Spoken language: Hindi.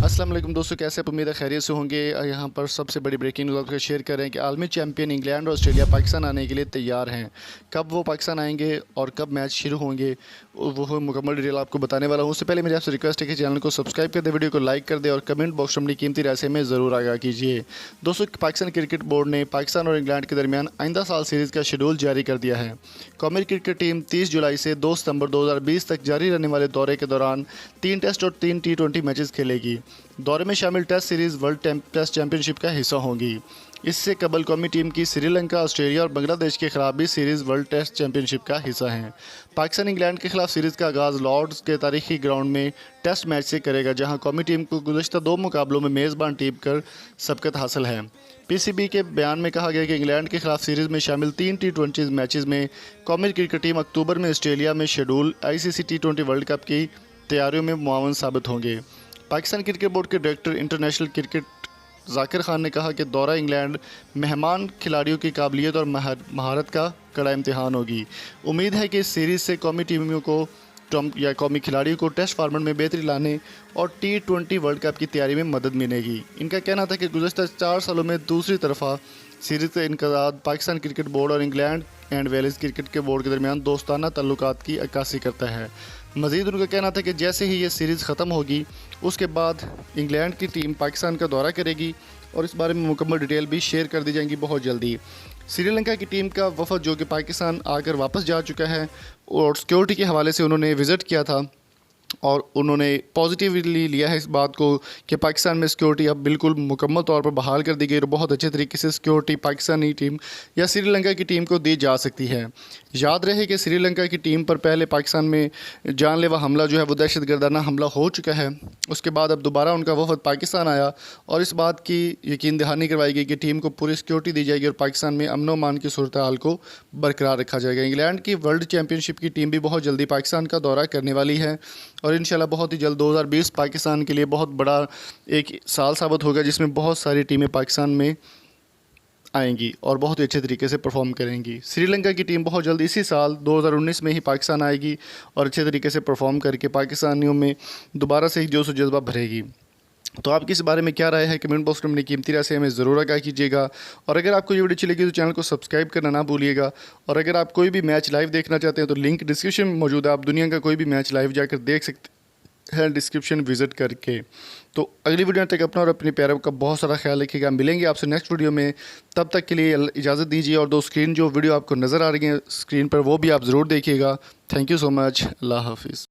अस्सलाम वालेकुम दोस्तों, कैसे आप? उम्मीद है खैरियत से होंगे। यहाँ पर सबसे बड़ी ब्रेकिंग न्यूज़ आपको शेयर कर रहे हैं कि आलमी चैंपियन इंग्लैंड और ऑस्ट्रेलिया पाकिस्तान आने के लिए तैयार हैं। कब वो पाकिस्तान आएंगे और कब मैच शुरू होंगे वो मुकम्मल डिटेल आपको बताने वाला हूँ। उससे पहले मेरी आपसे रिक्वेस्ट है कि चैनल को सब्सक्राइब कर दे, वीडियो को लाइक कर दे और कमेंट बॉक्स में अपनी कीमती राय में ज़रूर आगाह कीजिए। दोस्तों, पाकिस्तान क्रिकेट बोर्ड ने पाकिस्तान और इंग्लैंड के दरमियान आइंदा साल सीरीज़ का शेड्यूल जारी कर दिया है। कौमी क्रिकेट टीम 30 जुलाई से 2 सितंबर 2020 तक जारी रहने वाले दौरे के दौरान 3 टेस्ट और 3 T20 मैचेस खेलेगी। दौरे में शामिल test series world test championship का हिस्सा होंगी। इससे कबल कौमी टीम की श्रीलंका, ऑस्ट्रेलिया और बांग्लादेश के खिलाफ भी सीरीज़ वर्ल्ड टेस्ट चैंपियनशिप का हिस्सा हैं। पाकिस्तान इंग्लैंड के खिलाफ सीरीज़ का आगाज़ लॉर्ड्स के तारीखी ग्राउंड में टेस्ट मैच से करेगा, जहां कौमी टीम को गुज़श्ता 2 मुकाबलों में मेज़बान टीम कर सबकत हासिल है। पीसीबी के बयान में कहा गया कि इंग्लैंड के खिलाफ सीरीज़ में शामिल 3 T20 मैचेस में कौमी क्रिकेट टीम अक्टूबर में ऑस्ट्रेलिया में schedule ICC T20 world cup की तैयारियों में मुआवन साबित होंगे। पाकिस्तान क्रिकेट बोर्ड के director international cricket Zakir Khan ने कहा कि दौरा इंग्लैंड मेहमान खिलाड़ियों की काबिलियत और महारत का कड़ा इम्तिहान होगी। उम्मीद है कि इस सीरीज़ से कौमी टीमों को कौमी खिलाड़ियों को टेस्ट फॉर्मेट में बेहतरी लाने और T20 वर्ल्ड कप की तैयारी में मदद मिलेगी। इनका कहना था कि गुज़श्ता 4 सालों में दूसरी तरफा सीरीज़ का इनक़राद पाकिस्तान क्रिकेट बोर्ड और इंग्लैंड एंड वेल्स क्रिकेट के बोर्ड के दरमियान दोस्ताना ताल्लुकात की अक्कासी करता है। मज़ीद उनका कहना था कि जैसे ही ये सीरीज़ ख़त्म होगी उसके बाद इंग्लैंड की टीम पाकिस्तान का दौरा करेगी और इस बारे में मुकम्मल डिटेल भी शेयर कर दी जाएंगी बहुत जल्दी। श्रीलंका की टीम का वफद जो कि पाकिस्तान आकर वापस जा चुका है और सिक्योरिटी के हवाले से उन्होंने विज़िट किया था और उन्होंने पॉजिटिवली लिया है इस बात को कि पाकिस्तान में सिक्योरिटी अब बिल्कुल मुकम्मल तौर पर बहाल कर दी गई और बहुत अच्छे तरीके से सिक्योरिटी पाकिस्तानी टीम या श्रीलंका की टीम को दी जा सकती है। याद रहे कि श्रीलंका की टीम पर पहले पाकिस्तान में जानलेवा हमला जो है वो दहशतगर्दाना हमला हो चुका है। उसके बाद अब दोबारा उनका वफद पाकिस्तान आया और इस बात की यकीन दहानी करवाई गई कि टीम को पूरी सिक्योरिटी दी जाएगी और पाकिस्तान में अमन अमान की सूरत हाल को बरकरार रखा जाएगा। इंग्लैंड की वर्ल्ड चैम्पियनशिप की टीम भी बहुत जल्दी पाकिस्तान का दौरा करने वाली है और इंशाल्लाह बहुत ही जल्द 2020 पाकिस्तान के लिए बहुत बड़ा एक साल साबित होगा, जिसमें बहुत सारी टीमें पाकिस्तान में आएंगी और बहुत ही अच्छे तरीके से परफॉर्म करेंगी। श्रीलंका की टीम बहुत जल्द इसी साल 2019 में ही पाकिस्तान आएगी और अच्छे तरीके से परफॉर्म करके पाकिस्तानियों में दोबारा से ही जोश और जज्बा भरेगी। तो आपकी इस बारे में क्या राय है? कमेंट बॉक्स में अपनी कीमती राय से हमें ज़रूर आगाह कीजिएगा और अगर आपको ये वीडियो अच्छी लगी तो चैनल को सब्सक्राइब करना ना भूलिएगा। और अगर आप कोई भी मैच लाइव देखना चाहते हैं तो लिंक डिस्क्रिप्शन में मौजूद है, आप दुनिया का कोई भी मैच लाइव जाकर देख सकते हैं डिस्क्रिप्शन विजिट करके। तो अगली वीडियो तक अपना और अपने प्यारों का बहुत सारा ख्याल रखिएगा। मिलेंगे आपसे नेक्स्ट वीडियो में, तब तक के लिए इजाज़त दीजिए। और जो वीडियो आपको नज़र आ रही है स्क्रीन पर वो भी आप ज़रूर देखिएगा। Thank you so much. Allah हाफिज़।